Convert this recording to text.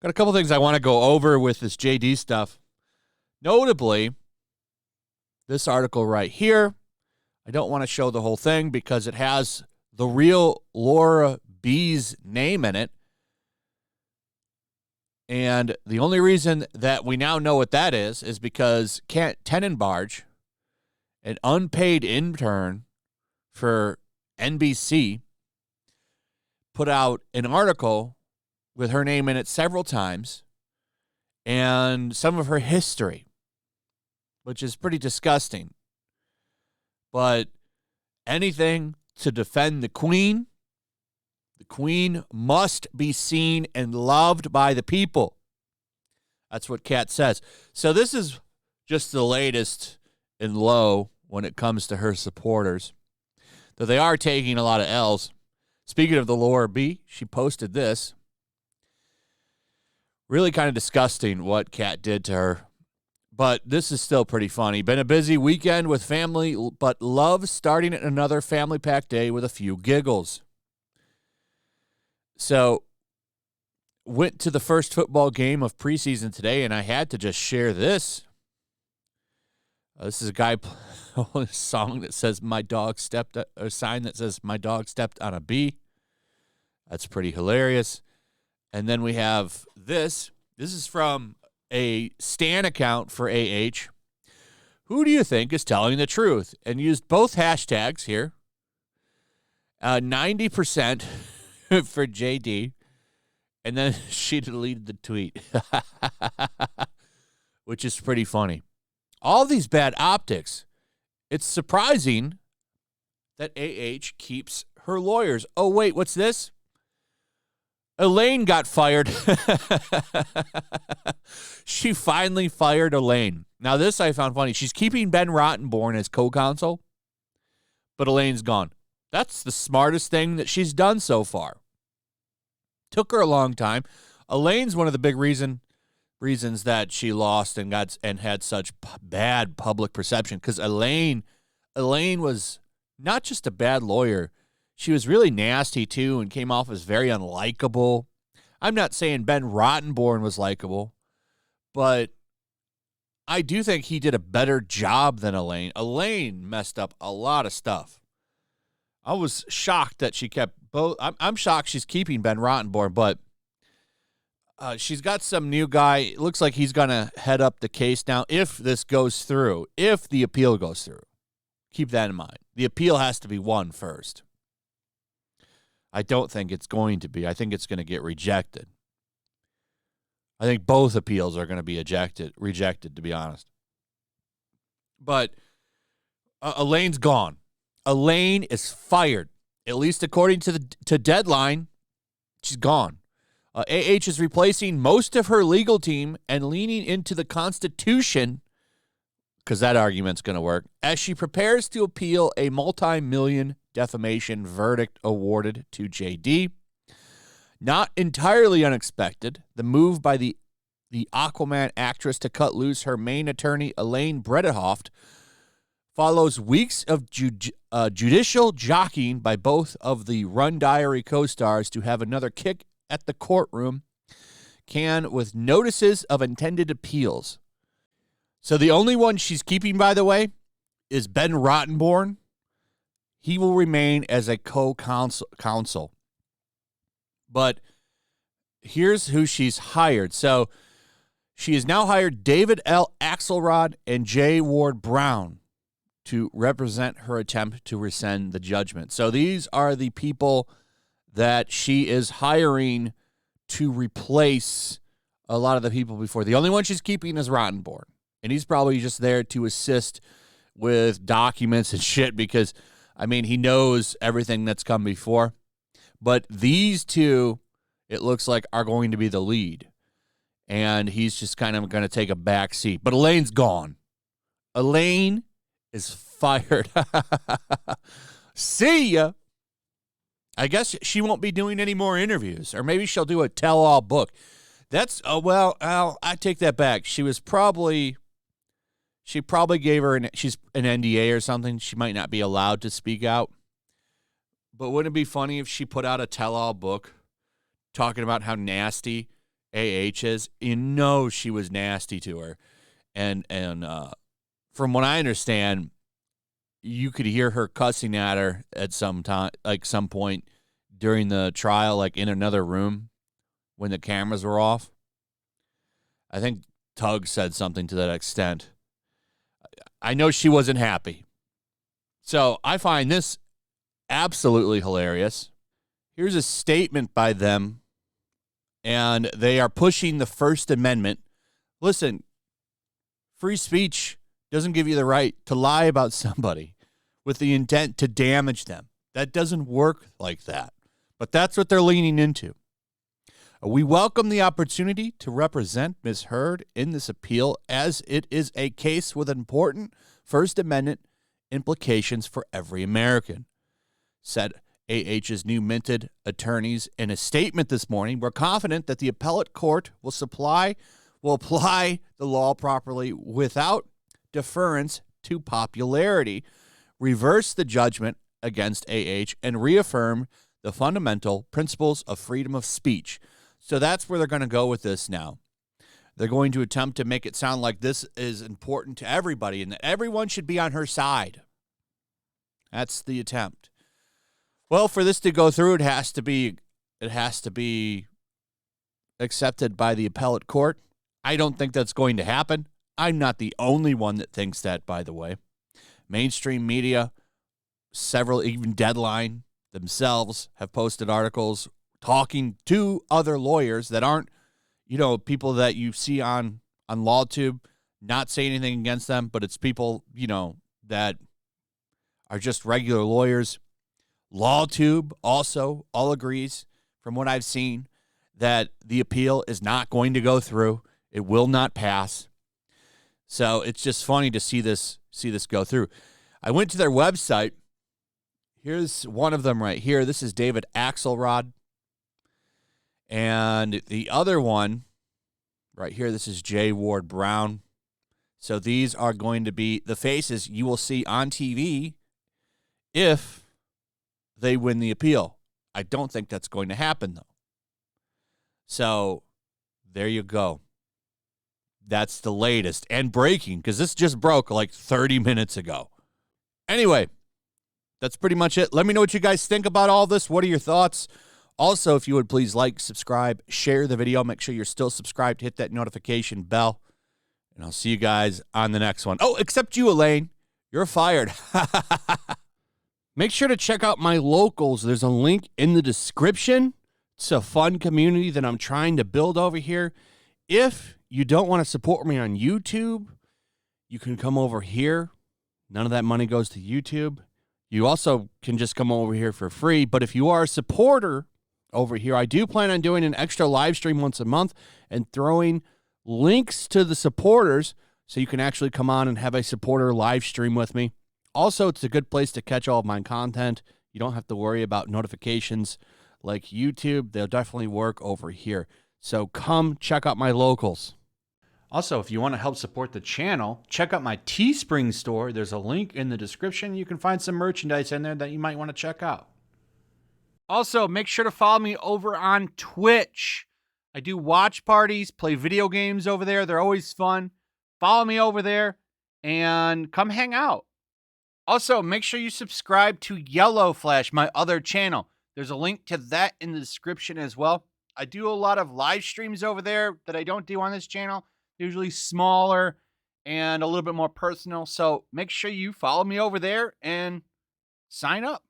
Got a couple things I want to go over with this JD stuff. Notably, this article right here. I don't want to show the whole thing because it has the real Laura B's name in it. And the only reason that we now know what that is because Kent Tenenbarge, an unpaid intern for NBC, put out an article with her name in it several times and some of her history, which is pretty disgusting. But anything to defend the Queen. The Queen must be seen and loved by the people. That's what Kat says. So this is just the latest in low when it comes to her supporters. Though they are taking a lot of L's. Speaking of the Laura B, she posted this. Really kind of disgusting what Kat did to her. But this is still pretty funny. Been a busy weekend with family, but love starting another family pack day with a few giggles. So, went to the first football game of preseason today, and I had to just share this. This is a guy playing a song that says, my dog stepped, a sign that says, my dog stepped on a bee. That's pretty hilarious. And then we have this. This is from a Stan account for AH. Who do you think is telling the truth? And used both hashtags here. 90% for JD. And then she deleted the tweet. Which is pretty funny. All these bad optics. It's surprising that AH keeps her lawyers. Oh, wait, what's this? Elaine got fired. She finally fired Elaine. Now, this I found funny. She's keeping Ben Rottenborn as co-counsel, but Elaine's gone. That's the smartest thing that she's done so far. Took her a long time. Elaine's one of the big reasons that she lost and had such bad public perception, because Elaine was not just a bad lawyer. She was really nasty, too, and came off as very unlikable. I'm not saying Ben Rottenborn was likable, but I do think he did a better job than Elaine. Elaine messed up a lot of stuff. I was shocked that she kept both. I'm shocked she's keeping Ben Rottenborn, but she's got some new guy. It looks like he's going to head up the case now if this goes through, if the appeal goes through. Keep that in mind. The appeal has to be won first. I don't think it's going to be. I think it's going to get rejected. I think both appeals are going to be rejected, to be honest. But Elaine's gone. Elaine is fired. At least according to Deadline, she's gone. AH is replacing most of her legal team and leaning into the Constitution, because that argument's going to work, as she prepares to appeal a multi-million defamation verdict awarded to JD. Not entirely unexpected, the move by the Aquaman actress to cut loose her main attorney, Elaine Bredehoft, follows weeks of judicial jockeying by both of the Run Diary co-stars to have another kick at the courtroom can with notices of intended appeals. So the only one she's keeping, by the way, is Ben Rottenborn. He will remain as a co-counsel. But here's who she's hired. So she has now hired David L. Axelrod and J. Ward Brown to represent her attempt to rescind the judgment. So these are the people that she is hiring to replace a lot of the people before. The only one she's keeping is Rottenborn. And he's probably just there to assist with documents and shit because, I mean, he knows everything that's come before. But these two, it looks like, are going to be the lead. And he's just kind of going to take a back seat. But Elaine's gone. Elaine is fired. See ya. I guess she won't be doing any more interviews. Or maybe she'll do a tell-all book. That's, I take that back. She was probably She probably gave her she's an NDA or something. She might not be allowed to speak out. But wouldn't it be funny if she put out a tell-all book talking about how nasty AH is? You know she was nasty to her. And from what I understand, you could hear her cussing at her at some time, like some point during the trial, like in another room when the cameras were off. I think Tug said something to that extent. I know she wasn't happy. So I find this absolutely hilarious. Here's a statement by them, and they are pushing the First Amendment. Listen, free speech doesn't give you the right to lie about somebody with the intent to damage them. That doesn't work like that. But that's what they're leaning into. We welcome the opportunity to represent Ms. Heard in this appeal, as it is a case with important First Amendment implications for every American, said AH's new minted attorneys in a statement this morning. We're confident that the appellate court will apply the law properly without deference to popularity, reverse the judgment against AH, and reaffirm the fundamental principles of freedom of speech. So that's where they're going to go with this now. They're going to attempt to make it sound like this is important to everybody and that everyone should be on her side. That's the attempt. Well, for this to go through, it has to be accepted by the appellate court. I don't think that's going to happen. I'm not the only one that thinks that, by the way. Mainstream media, several, even Deadline themselves, have posted articles talking to other lawyers that aren't, people that you see on LawTube, not saying anything against them, but it's people, that are just regular lawyers. LawTube also all agrees, from what I've seen, that the appeal is not going to go through. It will not pass. So it's just funny to see this go through. I went to their website. Here's one of them right here. This is David Axelrod. And the other one right here, this is Jay Ward Brown. So these are going to be the faces you will see on TV if they win the appeal. I don't think that's going to happen, though. So there you go. That's the latest and breaking, because this just broke like 30 minutes ago. Anyway, that's pretty much it. Let me know what you guys think about all this. What are your thoughts? Also, if you would please like, subscribe, share the video. Make sure you're still subscribed. Hit that notification bell. And I'll see you guys on the next one. Oh, except you, Elaine. You're fired. Make sure to check out my locals. There's a link in the description. It's a fun community that I'm trying to build over here. If you don't want to support me on YouTube, you can come over here. None of that money goes to YouTube. You also can just come over here for free. But if you are a supporter over here, I do plan on doing an extra live stream once a month and throwing links to the supporters so you can actually come on and have a supporter live stream with me. Also, it's a good place to catch all of my content. You don't have to worry about notifications like YouTube. They'll definitely work over here. So come check out my locals. Also, if you want to help support the channel, check out my Teespring store. There's a link in the description. You can find some merchandise in there that you might want to check out. Also, make sure to follow me over on Twitch. I do watch parties, play video games over there. They're always fun. Follow me over there and come hang out. Also, make sure you subscribe to YellowFlash, my other channel. There's a link to that in the description as well. I do a lot of live streams over there that I don't do on this channel. Usually smaller and a little bit more personal. So make sure you follow me over there and sign up.